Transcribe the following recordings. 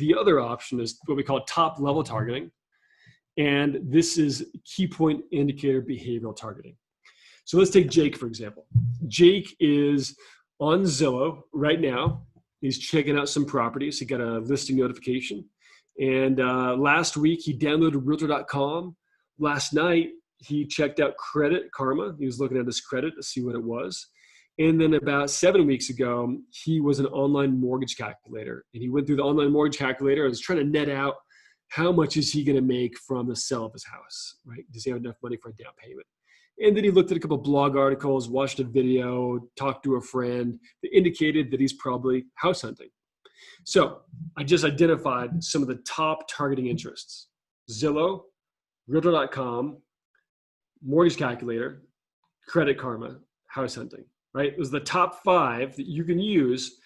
The other option is what we call top level targeting. And this is key point indicator behavioral targeting. So let's take Jake, for example. Jake is on Zillow right now. He's checking out some properties. He got a listing notification. And last week, he downloaded Realtor.com. Last night, he checked out Credit Karma. He was looking at his credit to see what it was. And then about 7 weeks ago, he was an online mortgage calculator. And he went through the online mortgage calculator and was trying to net out how much is he going to make from the sale of his house, right? Does he have enough money for a down payment? And then he looked at a couple of blog articles, watched a video, talked to a friend that indicated that he's probably house hunting. So I just identified some of the top targeting interests: Zillow, Realtor.com, mortgage calculator, Credit Karma, house hunting, right? Those are the top 5 that you can use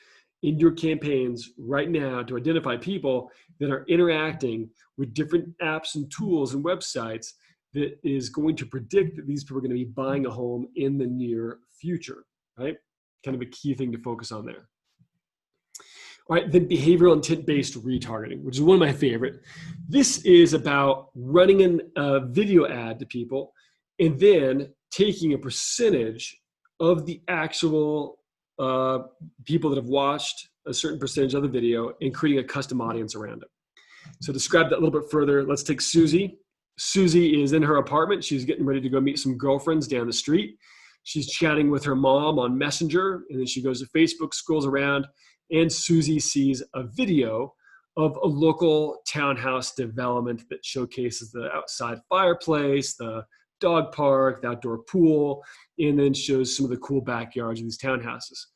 in your campaigns right now to identify people that are interacting with different apps and tools and websites that is going to predict that these people are going to be buying a home in the near future, right? Kind of a key thing to focus on there. All right, then behavioral intent-based retargeting, which is one of my favorite. This is about running a video ad to people and then taking a percentage of the actual people that have watched a certain percentage of the video and creating a custom audience around it. So to describe that a little bit further, let's take Susie. Susie is in her apartment. She's getting ready to go meet some girlfriends down the street. She's chatting with her mom on Messenger, and then she goes to Facebook, scrolls around, and Susie sees a video of a local townhouse development that showcases the outside fireplace, the dog park, the outdoor pool, and then shows some of the cool backyards of these townhouses.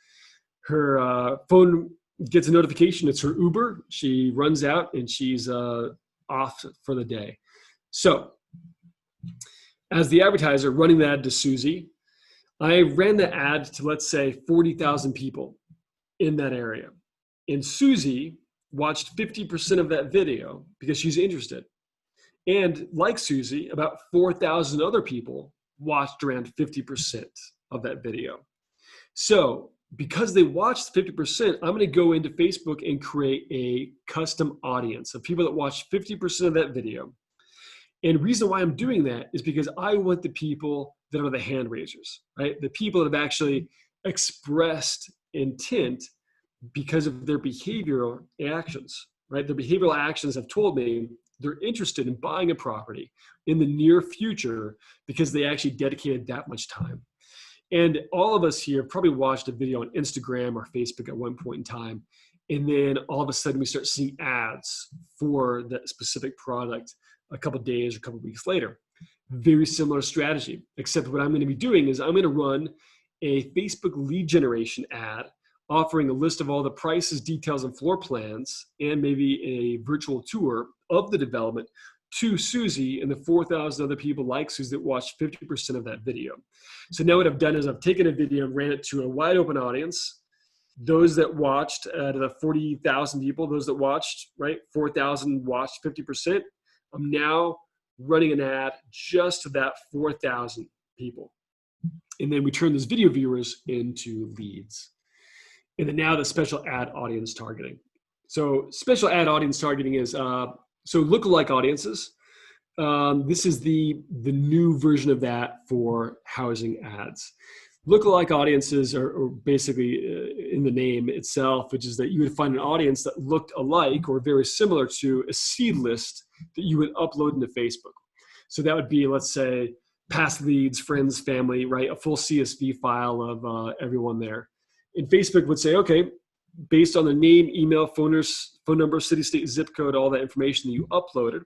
Her phone gets a notification. It's her Uber. She runs out, and she's off for the day. So as the advertiser running the ad to Susie, I ran the ad to, let's say, 40,000 people in that area. And Susie watched 50% of that video because she's interested. And like Susie, about 4,000 other people watched around 50% of that video. So because they watched 50%, I'm going to go into Facebook and create a custom audience of people that watched 50% of that video. And the reason why I'm doing that is because I want the people that are the hand raisers, right? The people that have actually expressed intent because of their behavioral actions, right? Their behavioral actions have told me they're interested in buying a property in the near future because they actually dedicated that much time. And all of us here probably watched a video on Instagram or Facebook at one point in time. And then all of a sudden we start seeing ads for that specific product a couple of days or a couple of weeks later. Very similar strategy, except what I'm going to be doing is I'm going to run a Facebook lead generation ad offering a list of all the prices, details, and floor plans, and maybe a virtual tour of the development to Susie and the 4,000 other people like Susie that watched 50% of that video. So now what I've done is I've taken a video and ran it to a wide open audience. Those that watched, out of the 40,000 people, those that watched, right, 4,000 watched 50%. I'm now running an ad just to that 4,000 people. And then we turn those video viewers into leads. And then now the special ad audience targeting. So special ad audience targeting is, so lookalike audiences. This is the new version of that for housing ads. Lookalike audiences are basically in the name itself, which is that you would find an audience that looked alike or very similar to a seed list that you would upload into Facebook. So that would be, let's say, past leads, friends, family, right? A full CSV file of everyone there. And Facebook would say, okay, based on the name, email, phone number, city, state, zip code, all that information that you uploaded,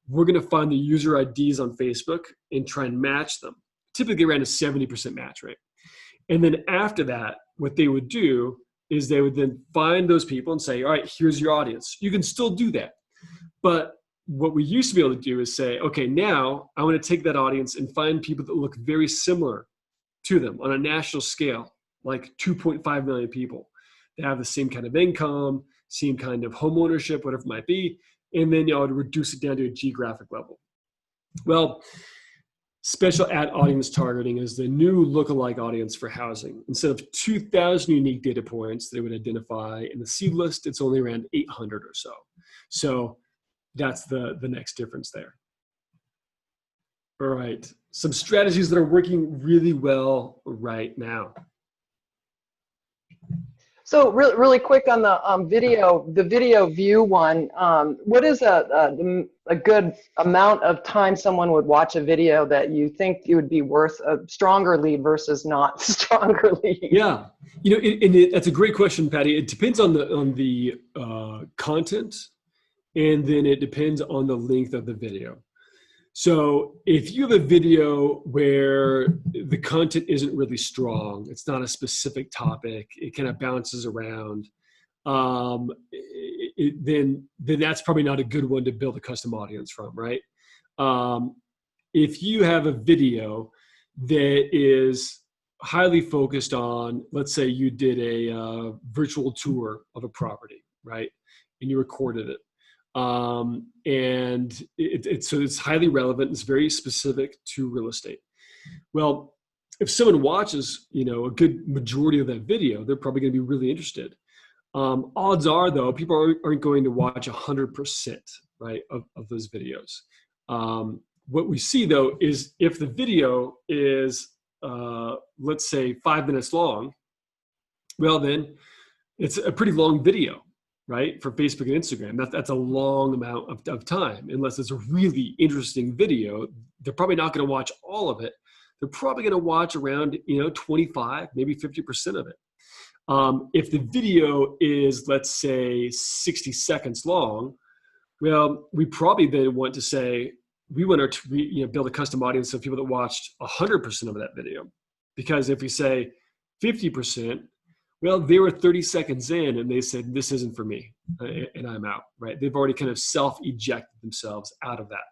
we're going to find the user IDs on Facebook and try and match them. Typically around a 70% match rate. And then after that, what they would do is they would then find those people and say, all right, here's your audience. You can still do that. But what we used to be able to do is say, okay, now I want to take that audience and find people that look very similar to them on a national scale, like 2.5 million people. They have the same kind of income, same kind of home ownership, whatever it might be. And then I would reduce it down to a geographic level. Well, special ad audience targeting is the new lookalike audience for housing. Instead of 2,000 unique data points that it would identify in the seed list, it's only around 800 or so. So that's the next difference there. All right. Some strategies that are working really well right now. So really quick on the video view one, what is a good amount of time someone would watch a video that you think it would be worth a stronger lead versus not stronger lead? Yeah, that's a great question, Patty. It depends on the content, and then it depends on the length of the video. So if you have a video where the content isn't really strong, it's not a specific topic, it kind of bounces around, then that's probably not a good one to build a custom audience from, right? If you have a video that is highly focused on, let's say you did a virtual tour of a property, right? And you recorded it. And so it's highly relevant. It's very specific to real estate. Well, if someone watches, a good majority of that video, they're probably going to be really interested. Odds are, though, people aren't going to watch 100%, right, of those videos. What we see, though, is if the video is, let's say, 5 minutes long, well, then it's a pretty long video, right, for Facebook and Instagram. That's a long amount of time. Unless it's a really interesting video, they're probably not going to watch all of it. They're probably going to watch around 25, maybe 50% of it. If the video is, let's say, 60 seconds long, well, we probably then want to say we want to build a custom audience of people that watched 100% of that video, because if we say 50%. Well, they were 30 seconds in and they said, this isn't for me, and I'm out, right? They've already kind of self-ejected themselves out of that.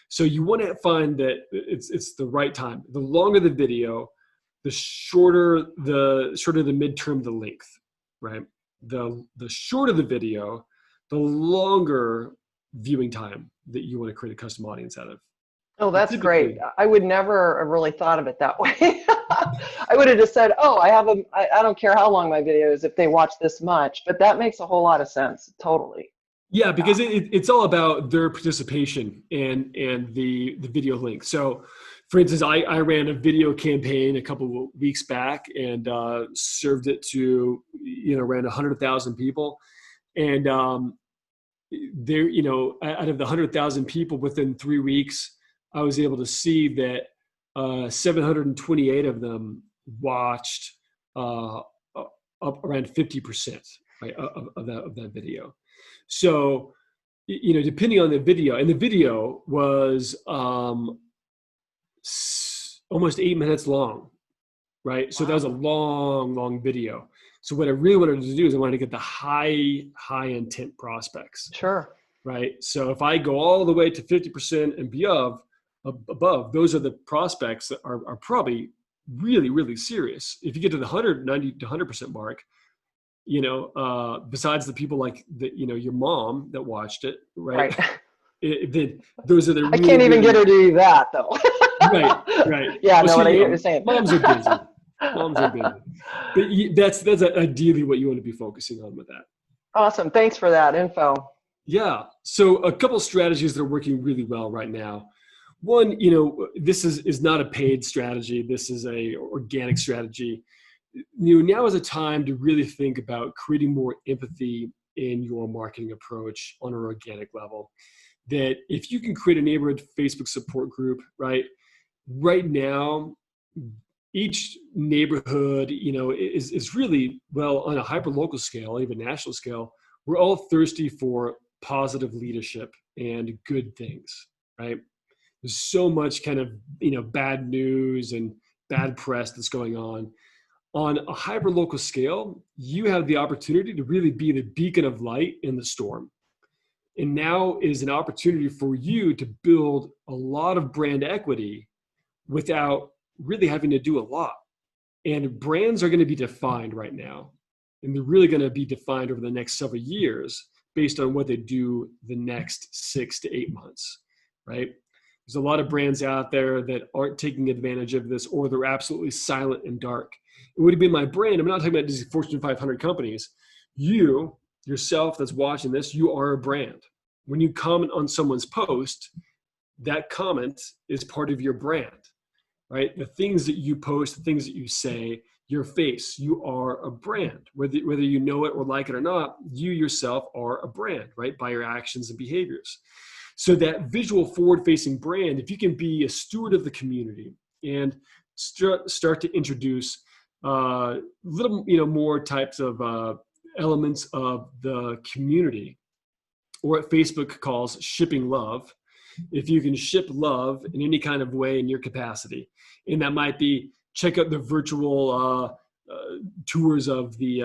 So you want to find that it's the right time. The longer the video, the shorter the midterm, the length, right? The shorter the video, the longer viewing time that you want to create a custom audience out of. Oh, that's great. I would never have really thought of it that way. I would have just said, oh, I don't care how long my video is if they watch this much, but that makes a whole lot of sense. Totally. Yeah, because it's all about their participation and the video link. So for instance, I ran a video campaign a couple of weeks back and served it to, around 100,000 people. And there, out of the 100,000 people within 3 weeks, I was able to see that 728 of them watched up around 50%, right, of that video. So, depending on the video, and the video was almost 8 minutes long, right? So that was a long video. So what I really wanted to do is I wanted to get the high intent prospects. Sure. Right. So if I go all the way to 50% and above, those are the prospects that are probably really, really serious. If you get to the 90 to 100% mark, besides the people like your mom that watched it, right? Those are the. I can't even get her to do that though. Right. Yeah, no, what I hear you saying. Moms are busy. But that's ideally what you want to be focusing on with that. Awesome. Thanks for that info. Yeah. So a couple strategies that are working really well right now. One, this is not a paid strategy. This is a organic strategy. Now is a time to really think about creating more empathy in your marketing approach on an organic level. That if you can create a neighborhood Facebook support group, right now, each neighborhood, is really, well, on a hyper local scale, even national scale, we're all thirsty for positive leadership and good things, right? There's so much kind of, bad news and bad press that's going on. On a hyper local scale, you have the opportunity to really be the beacon of light in the storm. And now is an opportunity for you to build a lot of brand equity without really having to do a lot. And brands are going to be defined right now. And they're really going to be defined over the next several years based on what they do the next 6 to 8 months, right? There's a lot of brands out there that aren't taking advantage of this, or they're absolutely silent and dark. It would have been my brand. I'm not talking about these Fortune 500 companies. You yourself that's watching this, you are a brand. When you comment on someone's post, that comment is part of your brand, right? The things that you post, the things that you say, your face, you are a brand. Whether you know it or like it or not, you yourself are a brand, right? By your actions and behaviors. So that visual forward-facing brand, if you can be a steward of the community and start to introduce little, more types of elements of the community, or what Facebook calls shipping love. If you can ship love in any kind of way in your capacity, and that might be check out the virtual tours of the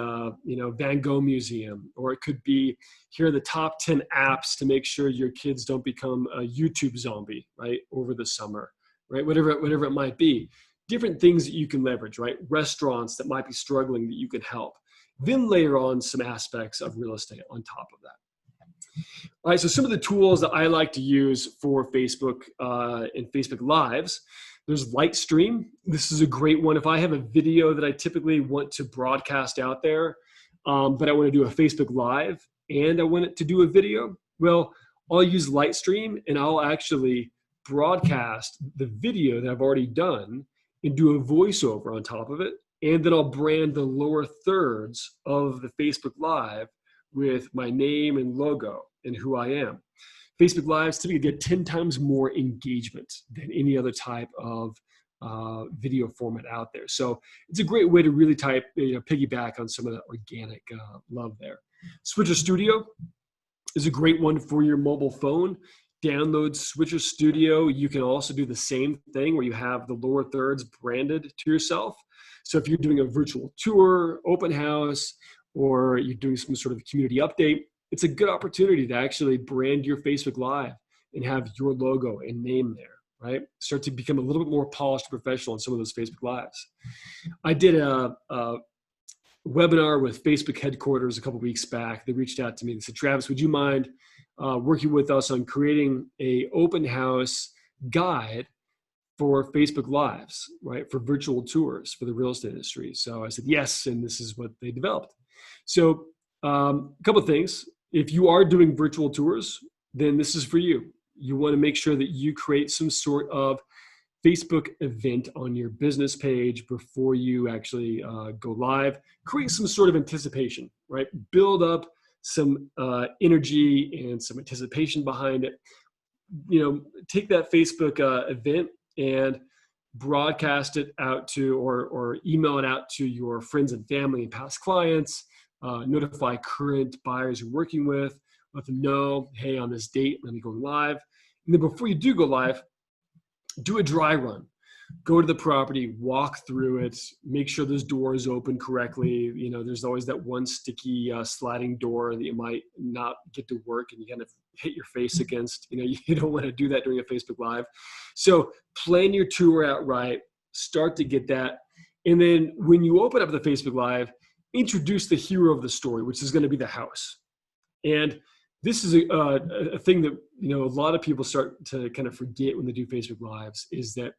Van Gogh Museum, or it could be here are the top 10 apps to make sure your kids don't become a YouTube zombie, right, over the summer, right? Whatever it might be. Different things that you can leverage, right? Restaurants that might be struggling that you can help. Then layer on some aspects of real estate on top of that. All right, so some of the tools that I like to use for Facebook and Facebook Lives, there's Lightstream. This is a great one. If I have a video that I typically want to broadcast out there, but I want to do a Facebook Live and I want it to do a video, well, I'll use Lightstream and I'll actually broadcast the video that I've already done and do a voiceover on top of it. And then I'll brand the lower thirds of the Facebook Live with my name and logo and who I am. Facebook Lives typically get 10 times more engagement than any other type of video format out there. So it's a great way to really piggyback on some of the organic love there. Switcher Studio is a great one for your mobile phone. Download Switcher Studio. You can also do the same thing where you have the lower thirds branded to yourself. So if you're doing a virtual tour, open house, or you're doing some sort of community update, it's a good opportunity to actually brand your Facebook Live and have your logo and name there, right? Start to become a little bit more polished and professional in some of those Facebook Lives. I did a webinar with Facebook headquarters a couple of weeks back. They reached out to me and said, Travis, would you mind working with us on creating a open house guide for Facebook Lives, right? For virtual tours for the real estate industry. So I said, yes. And this is what they developed. So a couple of things. If you are doing virtual tours, then this is for you. You want to make sure that you create some sort of Facebook event on your business page before you actually go live. Create some sort of anticipation, right? Build up some energy and some anticipation behind it. Take that Facebook event and broadcast it out to or email it out to your friends and family and past clients. Notify current buyers you're working with. Let them know, hey, on this date, let me go live. And then before you do go live, do a dry run. Go to the property, walk through it, make sure those doors open correctly. There's always that one sticky sliding door that you might not get to work and you kind of hit your face against. You don't want to do that during a Facebook Live. So plan your tour out right, start to get that. And then when you open up the Facebook Live, introduce the hero of the story, which is going to be the house. And this is a thing that, a lot of people start to kind of forget when they do Facebook Lives, is that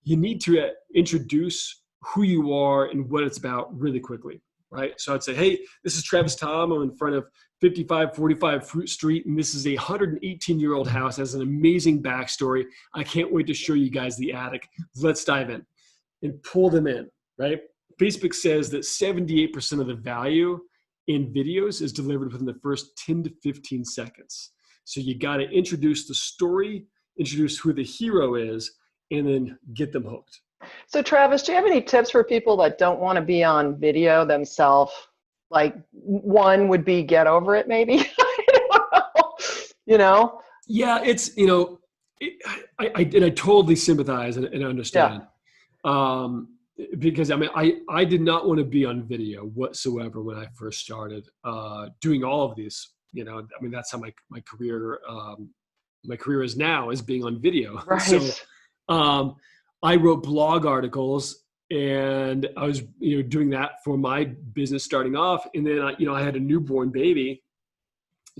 you need to introduce who you are and what it's about really quickly, right? So I'd say, hey, this is Travis Thom. I'm in front of 5545 Fruit Street, and this is a 118-year-old house. It has an amazing backstory. I can't wait to show you guys the attic. Let's dive in and pull them in, right? Facebook says that 78% of the value in videos is delivered within the first 10 to 15 seconds. So you got to introduce the story, introduce who the hero is, and then get them hooked. So Travis, do you have any tips for people that don't want to be on video themselves? Like one would be get over it, maybe. Yeah, it's I totally sympathize and understand. Yeah. Because I did not want to be on video whatsoever when I first started doing all of these. That's how my career is now, is being on video. Right. So I wrote blog articles, and I was doing that for my business starting off. And then I had a newborn baby.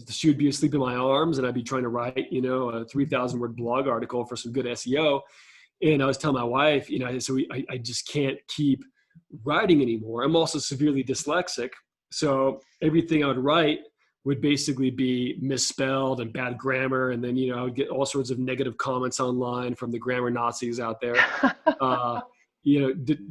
She would be asleep in my arms, and I'd be trying to write a 3,000-word blog article for some good SEO. And I was telling my wife, I just can't keep writing anymore. I'm also severely dyslexic. So everything I would write would basically be misspelled and bad grammar. And then, I would get all sorts of negative comments online from the grammar Nazis out there,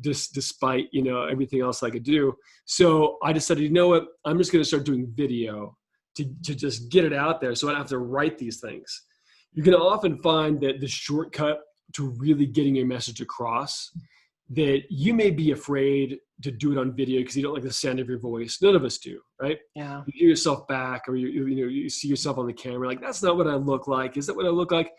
despite, everything else I could do. So I decided, you know what, I'm just going to start doing video to just get it out there so I don't have to write these things. You're going to often find that the shortcut to really getting your message across, that you may be afraid to do it on video because you don't like the sound of your voice. None of us do, right? Yeah. You hear yourself back, or you see yourself on the camera, like, that's not what I look like. Is that what I look like?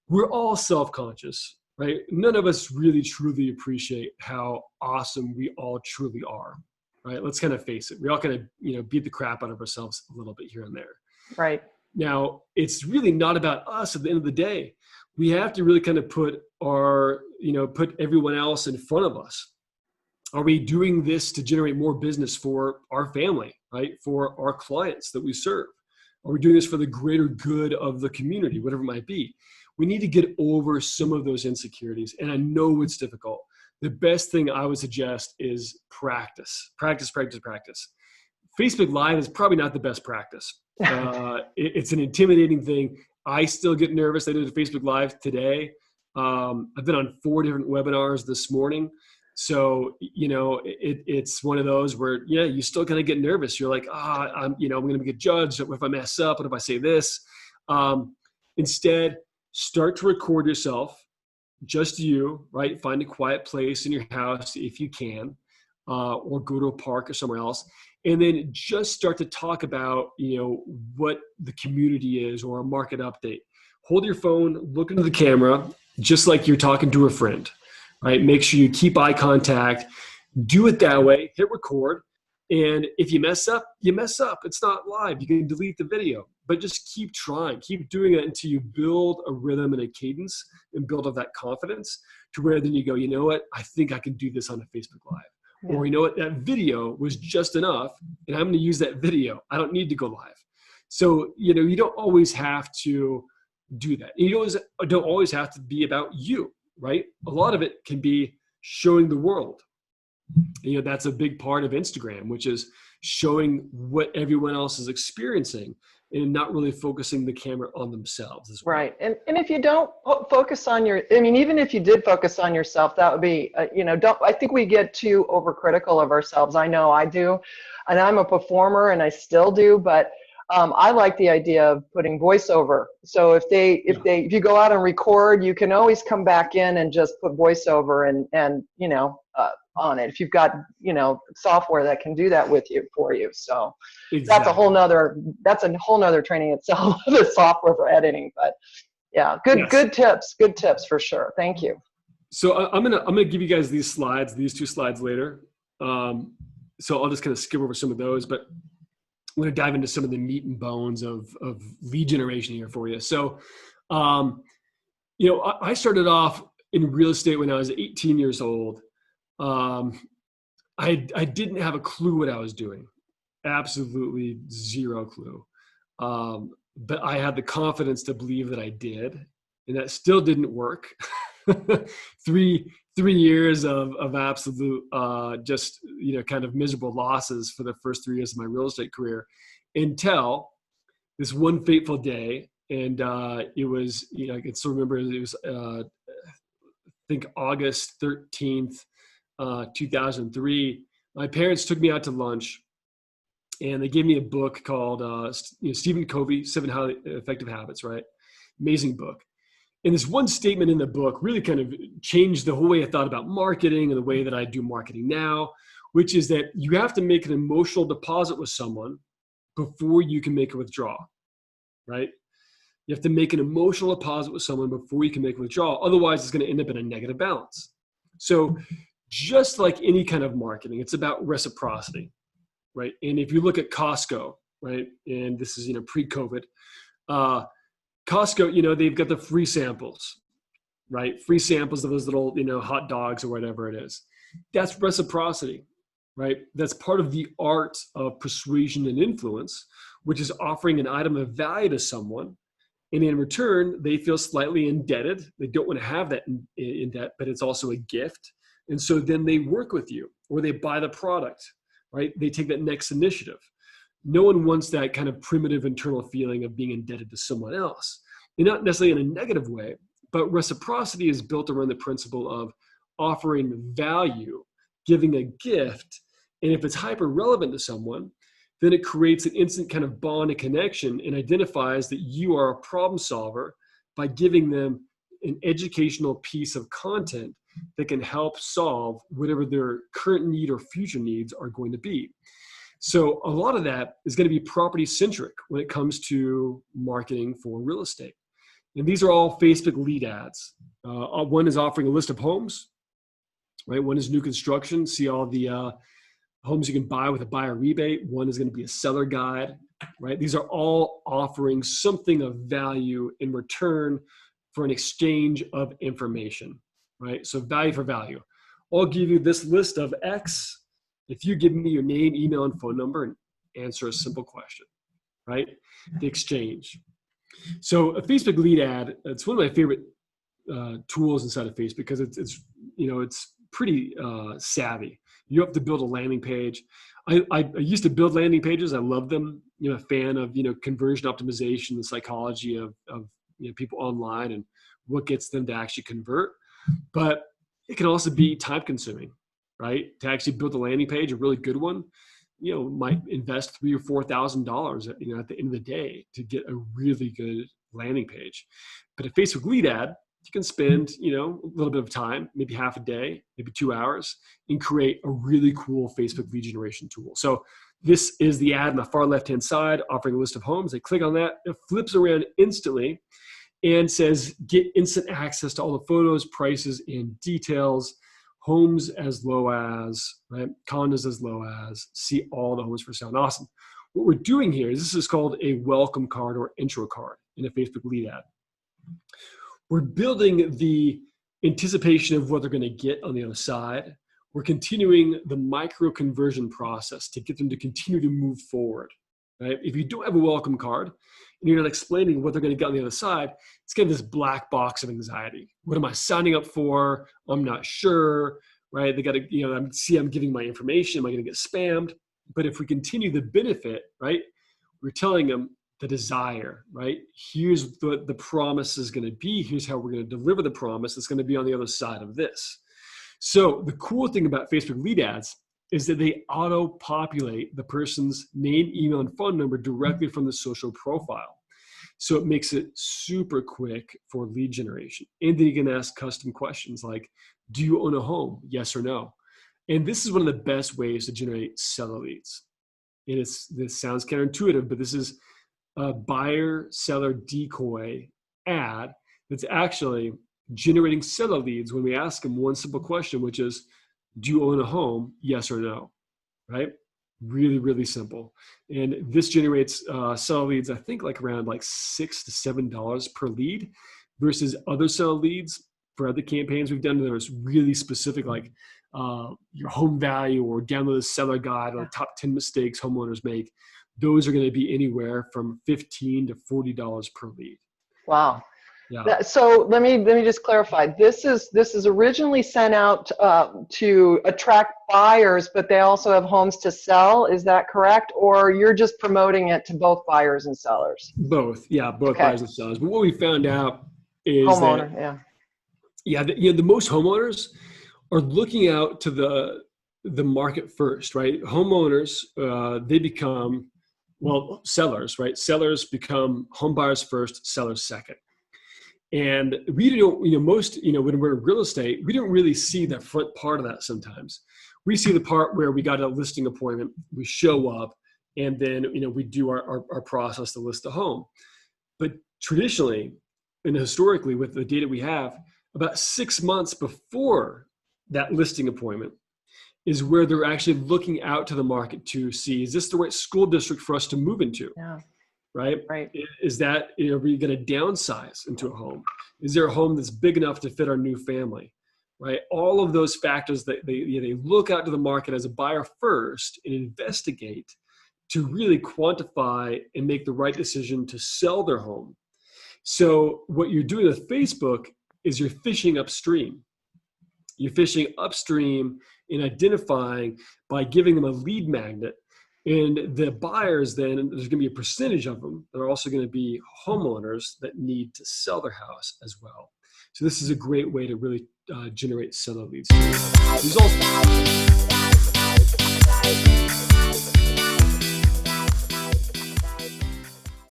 We're all self-conscious, right? None of us really truly appreciate how awesome we all truly are, right? Let's kind of face it. We all kind of, beat the crap out of ourselves a little bit here and there. Right. Now, it's really not about us at the end of the day. We have to really kind of put everyone else in front of us. Are we doing this to generate more business for our family, right? For our clients that we serve? Are we doing this for the greater good of the community, whatever it might be? We need to get over some of those insecurities. And I know it's difficult. The best thing I would suggest is practice. Practice, practice, practice. Facebook Live is probably not the best practice. It's an intimidating thing. I still get nervous. I did a Facebook Live today. I've been on 4 different webinars this morning. So, it's one of those where, you still kind of get nervous. You're like, I'm going to get judged. What if I mess up? What if I say this? Instead, start to record yourself, just you, right? Find a quiet place in your house if you can, or go to a park or somewhere else. And then just start to talk about, what the community is, or a market update. Hold your phone, look into the camera, just like you're talking to a friend, right? Make sure you keep eye contact. Do it that way. Hit record. And if you mess up, you mess up. It's not live. You can delete the video. But just keep trying. Keep doing it until you build a rhythm and a cadence and build up that confidence to where then you go, you know what? I think I can do this on a Facebook Live. Yeah. Or you know what? That video was just enough, and I'm going to use that video. I don't need to go live. So, you don't always have to do that. You don't always have to be about you, right? A lot of it can be showing the world. That's a big part of Instagram, which is showing what everyone else is experiencing and not really focusing the camera on themselves as well. Right. And if you don't focus on even if you did focus on yourself, that would be, I think we get too overcritical of ourselves. I know I do, and I'm a performer and I still do, but I like the idea of putting voiceover. So if you go out and record, you can always come back in and just put voiceover and on it. If you've got, software that can do that for you. So exactly. That's a whole nother training itself, the software for editing, but yeah, good tips for sure. Thank you. So I'm going to give you guys these 2 slides later. So I'll just kind of skip over some of those, but I'm going to dive into some of the meat and bones of lead generation here for you. So, I started off in real estate when I was 18 years old. I didn't have a clue what I was doing. Absolutely zero clue. But I had the confidence to believe that I did, and that still didn't work. 3 years of absolute, kind of miserable losses for the first 3 years of my real estate career, until this one fateful day. And it was, I can still remember, it was, I think August 13th, 2003. My parents took me out to lunch, and they gave me a book called Stephen Covey, 7 Highly Effective Habits, right? Amazing book. And this one statement in the book really kind of changed the whole way I thought about marketing and the way that I do marketing now, which is that you have to make an emotional deposit with someone before you can make a withdrawal, right? You have to make an emotional deposit with someone before you can make a withdrawal. Otherwise, it's going to end up in a negative balance. So just like any kind of marketing, it's about reciprocity, right? And if you look at Costco, right, and this is, pre-COVID, Costco, they've got the free samples, right? Free samples of those little, hot dogs or whatever it is. That's reciprocity, right? That's part of the art of persuasion and influence, which is offering an item of value to someone. And in return, they feel slightly indebted. They don't want to have that in debt, but it's also a gift. And so then they work with you, or they buy the product, right? They take that next initiative. no one wants that kind of primitive internal feeling of being indebted to someone else. And not necessarily in a negative way, but reciprocity is built around the principle of offering value, giving a gift. And if it's hyper relevant to someone, then it creates an instant kind of bond and connection and identifies that you are a problem solver by giving them an educational piece of content that can help solve whatever their current need or future needs are going to be. So a lot of that is going to be property centric when it comes to marketing for real estate. And these are all Facebook lead ads. One is offering a list of homes, right? One is new construction. See all the homes you can buy with a buyer rebate. One is going to be a seller guide, right? These are all offering something of value in return for an exchange of information, right? So value for value. I'll give you this list of X if you give me your name, email, and phone number and answer a simple question, right? The exchange. So a Facebook lead ad, it's one of my favorite tools inside of Facebook because it's pretty savvy. You have to build a landing page. I used to build landing pages. I love them. A fan of conversion optimization, the psychology of people online and what gets them to actually convert. But it can also be time consuming, right? To actually build a landing page, a really good one, might invest $3,000 or $4,000 at the end of the day to get a really good landing page. But a Facebook lead ad, you can spend, a little bit of time, maybe half a day, maybe 2 hours, and create a really cool Facebook lead generation tool. So this is the ad on the far left-hand side, offering a list of homes. They click on that, it flips around instantly and says, get instant access to all the photos, prices, and details, homes as low as, right? Condos as low as, see all the homes for sale. And awesome. What we're doing here is this is called a welcome card or intro card in a Facebook lead ad. We're building the anticipation of what they're going to get on the other side. We're continuing the micro conversion process to get them to continue to move forward, right? If you don't have a welcome card and you're not explaining what they're going to get on the other side, it's kind of this black box of anxiety. What am I signing up for? I'm not sure, right? They got to, I'm giving my information. Am I going to get spammed? But if we continue the benefit, right? We're telling them the desire, right? Here's what the promise is going to be. Here's how we're going to deliver the promise. It's going to be on the other side of this. So the cool thing about Facebook lead ads is that they auto-populate the person's name, email, and phone number directly from the social profile. So it makes it super quick for lead generation. And then you can ask custom questions like, do you own a home? Yes or no? And this is one of the best ways to generate seller leads. And this sounds counterintuitive, but this is a buyer-seller decoy ad that's actually generating seller leads when we ask them one simple question, which is, do you own a home? Yes or no, right? Really, really simple. And this generates seller leads, I think around $6 to $7 per lead versus other seller leads for other campaigns we've done that are really specific, like your home value or download the seller guide or the top 10 mistakes homeowners make. Those are going to be anywhere from $15 to $40 per lead. Wow. Yeah. So let me just clarify. This is originally sent out to attract buyers, but they also have homes to sell. Is that correct? Or you're just promoting it to both buyers and sellers? Both. Yeah, both okay. Buyers and sellers. But what we found out is homeowner. The most homeowners are looking out to the market first, right? Homeowners, they become sellers, right? Sellers become home buyers first, sellers second. And we don't, when we're in real estate, we don't really see the front part of that sometimes. We see the part where we got a listing appointment, we show up, and then, we do our process to list the home. But traditionally and historically, with the data we have, about 6 months before that listing appointment is where they're actually looking out to the market to see, is this the right school district for us to move into? Yeah. Right? Right. Is that, are we going to downsize into a home? Is there a home that's big enough to fit our new family? Right? All of those factors that they look out to the market as a buyer first and investigate to really quantify and make the right decision to sell their home. So what you're doing with Facebook is you're fishing upstream. You're fishing upstream in identifying by giving them a lead magnet And the buyers, then there's going to be a percentage of them that are also going to be homeowners that need to sell their house as well. So this is a great way to really generate seller leads. There's also